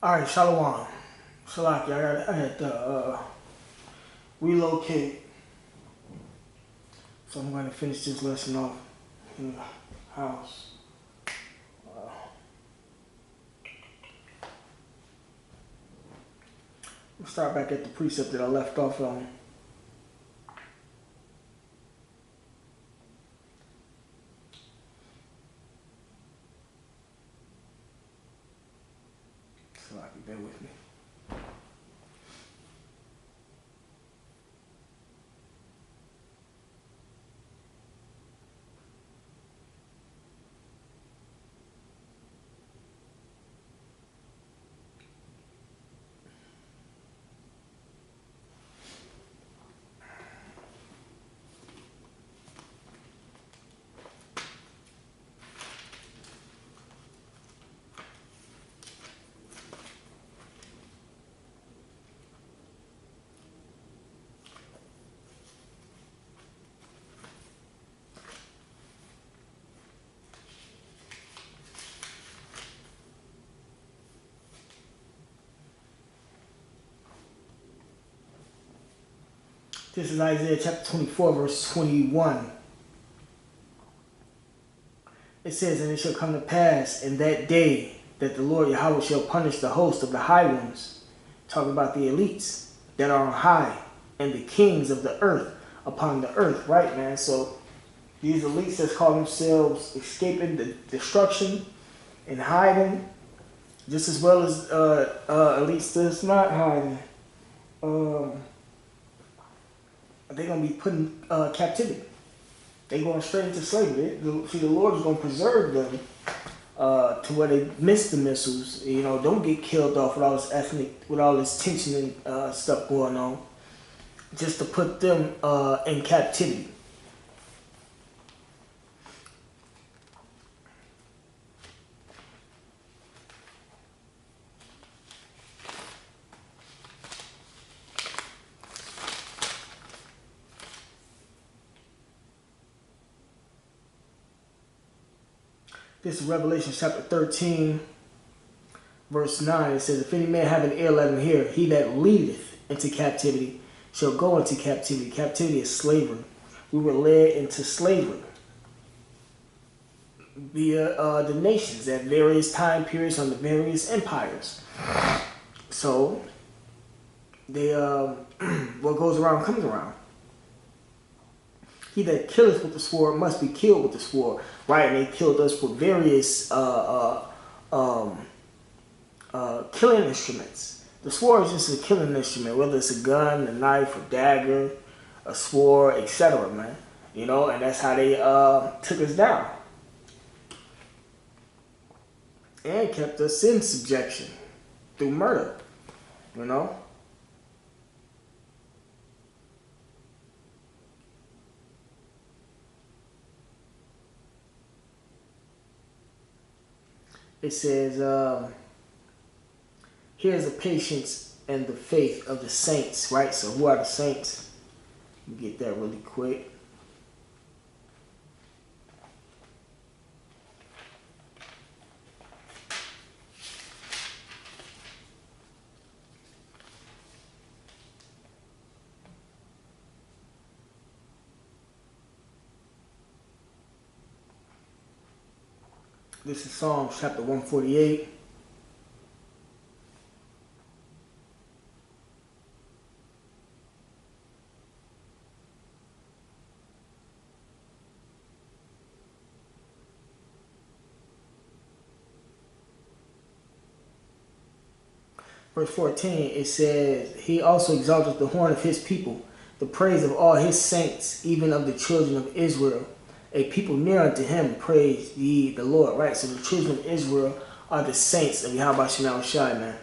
All right, Shalom. Shalaki, I had to relocate, so I'm going to finish this lesson off in the house. I'll start back at the precept that I left off on. Shalaki, bear with me. This is Isaiah chapter 24, verse 21. It says, "And it shall come to pass in that day that the Lord Yahweh shall punish the host of the high ones," talking about the elites that are on high, "and the kings of the earth upon the earth," right, man? So these elites that call themselves escaping the destruction and hiding, just as well as elites that's not hiding, they're going to be put in captivity. They're going straight into slavery. See, the Lord is going to preserve them to where they miss the missiles. You know, don't get killed off with all this with all this tension and stuff going on, just to put them in captivity. This is Revelation chapter 13, verse 9. It says, "If any man have an ear, let him hear. He that leadeth into captivity shall go into captivity." Captivity is slavery. We were led into slavery via the nations at various time periods under various empires. So they what goes around comes around. He that killeth with the sword must be killed with the sword, right? And they killed us with various killing instruments. The sword is just a killing instrument, whether it's a gun, a knife, a dagger, a sword, etc., man. You know, and that's how they took us down and kept us in subjection through murder. You know. It says, here's the patience and the faith of the saints, right? So who are the saints? Let me get that really quick. This is Psalms chapter 148. Verse 14, it says, "He also exalteth the horn of his people, the praise of all his saints, even of the children of Israel. A people near unto him, praise ye the Lord." Right? So the children of Israel are the saints of Yahweh Shema Shai, man.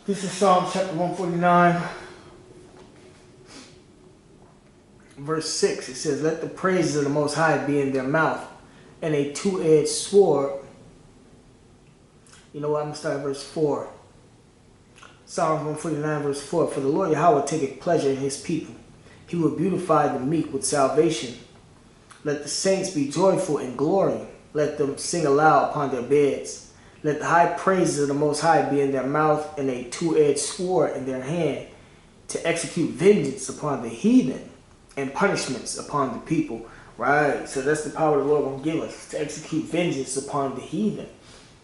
This is Psalm chapter 149, verse 6. It says, let the praises of the Most High be in their mouth, and a two-edged sword. You know what? I'm going to start at verse 4. Psalms 149, verse 4. For the Lord Yahweh taketh pleasure in his people. He will beautify the meek with salvation. Let the saints be joyful in glory. Let them sing aloud upon their beds. Let the high praises of the Most High be in their mouth, and a two-edged sword in their hand, to execute vengeance upon the heathen and punishments upon the people. Right? So that's the power the Lord will give us, to execute vengeance upon the heathen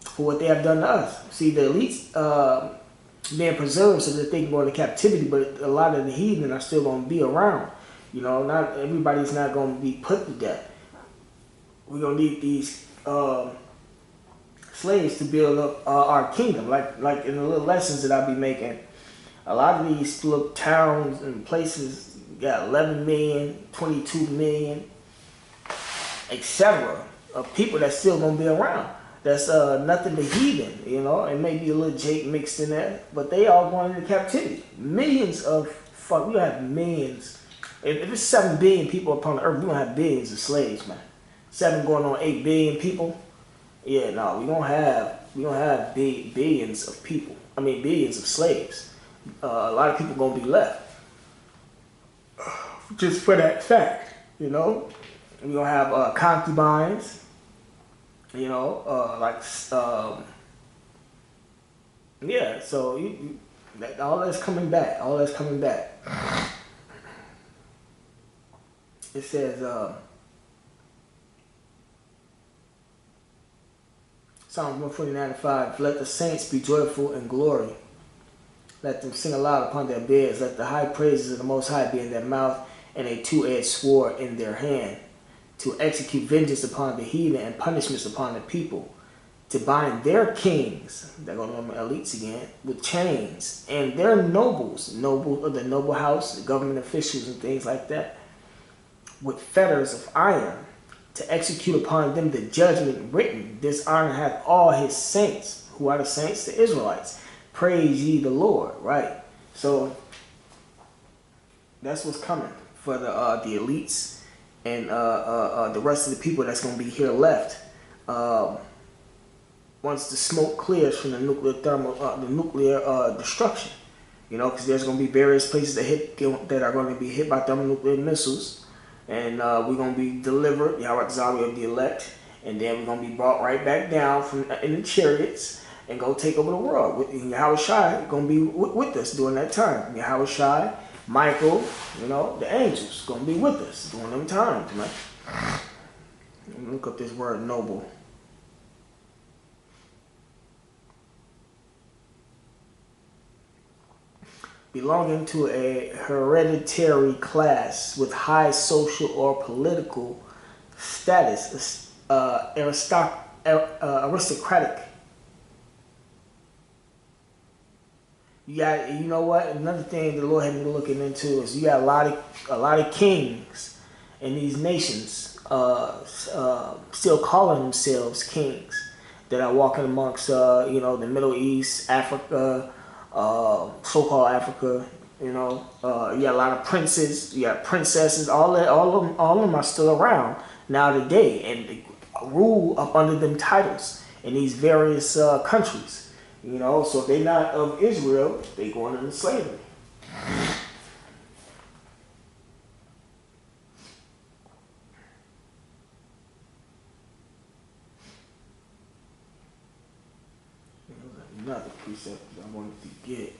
for what they have done to us. See, the elites being preserved so that they can go into captivity, but a lot of the heathen are still going to be around. You know, not everybody's not going to be put to death. We're going to need these slaves to build up our kingdom. Like in the little lessons that I'll be making, a lot of these little towns and places got 11 million, 22 million, etc. of people that's still going to be around. That's nothing but heathen, you know, and maybe a little Jake mixed in there, but they all going into captivity. Millions of, we have millions. If it's 7 billion people upon the earth, we're going to have billions of slaves, man. 7 going on 8 billion people. Yeah, no, we don't have billions of people. I mean, billions of slaves. A lot of people going to be left. Just for that fact, you know. We're going to have concubines. You know, yeah, so all that's coming back. All that's coming back. It says, Psalm 149:5, let the saints be joyful in glory. Let them sing aloud upon their beds. Let the high praises of the Most High be in their mouth, and a two-edged sword in their hand, to execute vengeance upon the heathen and punishments upon the people, to bind their kings, they're going to elites again, with chains, and their nobles, of the noble house, the government officials and things like that, with fetters of iron, to execute upon them the judgment written. This honor hath all his saints. Who are the saints? The Israelites. Praise ye the Lord, right? So that's what's coming for the elites and the rest of the people that's going to be here left. Once the smoke clears from the nuclear destruction, you know, because there's going to be various places that are going to be hit by thermonuclear missiles, and we're going to be delivered, Yahweh Zawi of the elect, and then we're going to be brought right back down in the chariots and go take over the world. Yahweh Shai going to be with us during that time. Yahweh Shai, Michael, you know, the angels going to be with us during them times, man. Let me look up this word noble. Belonging to a hereditary class with high social or political status, aristocratic. You know what? Another thing the Lord had me looking into is you got a lot of kings in these nations still calling themselves kings that are walking amongst you know, the Middle East, Africa, so-called Africa. You know, you got a lot of princes, you got princesses. All of them are still around now today, and they rule up under them titles in these various countries. You know, so if they're not of Israel, they going into slavery. Another precept I wanted to get.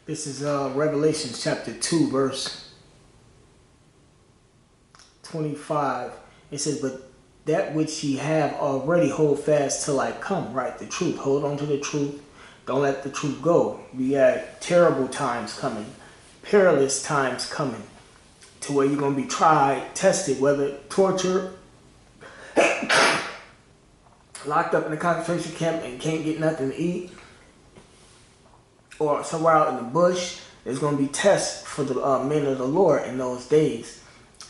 This is Revelation chapter 2, verse 25. It says, but that which ye have already hold fast till I come, right? The truth. Hold on to the truth. Don't let the truth go. We got terrible times coming, perilous times coming, to where you're going to be tried, tested, whether tortured, locked up in a concentration camp and can't get nothing to eat, or somewhere out in the bush. There's going to be tests for the men of the Lord in those days.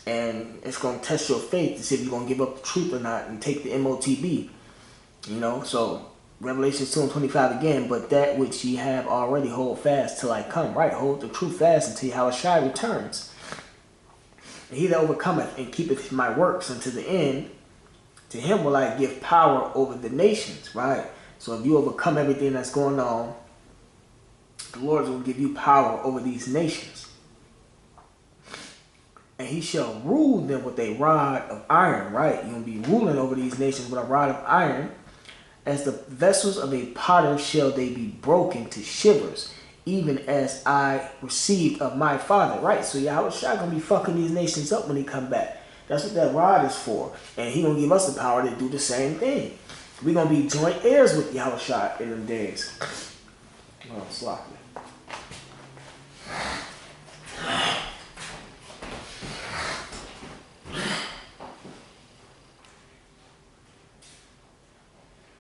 And it's going to test your faith to see if you're going to give up the truth or not and take the MOTB. You know, so Revelation 2 and 25 again, but that which ye have already hold fast till I come. Right, hold the truth fast until Yahushua returns. And he that overcometh and keepeth my works unto the end, to him will I give power over the nations. Right, so if you overcome everything that's going on, the Lord will give you power over these nations. And he shall rule them with a rod of iron, right? You're going to be ruling over these nations with a rod of iron. As the vessels of a potter shall they be broken to shivers, even as I received of my Father, right? So Yahushua going to be fucking these nations up when he come back. That's what that rod is for. And he going to give us the power to do the same thing. We're going to be joint heirs with Yahushua in them days. Oh, sloppy.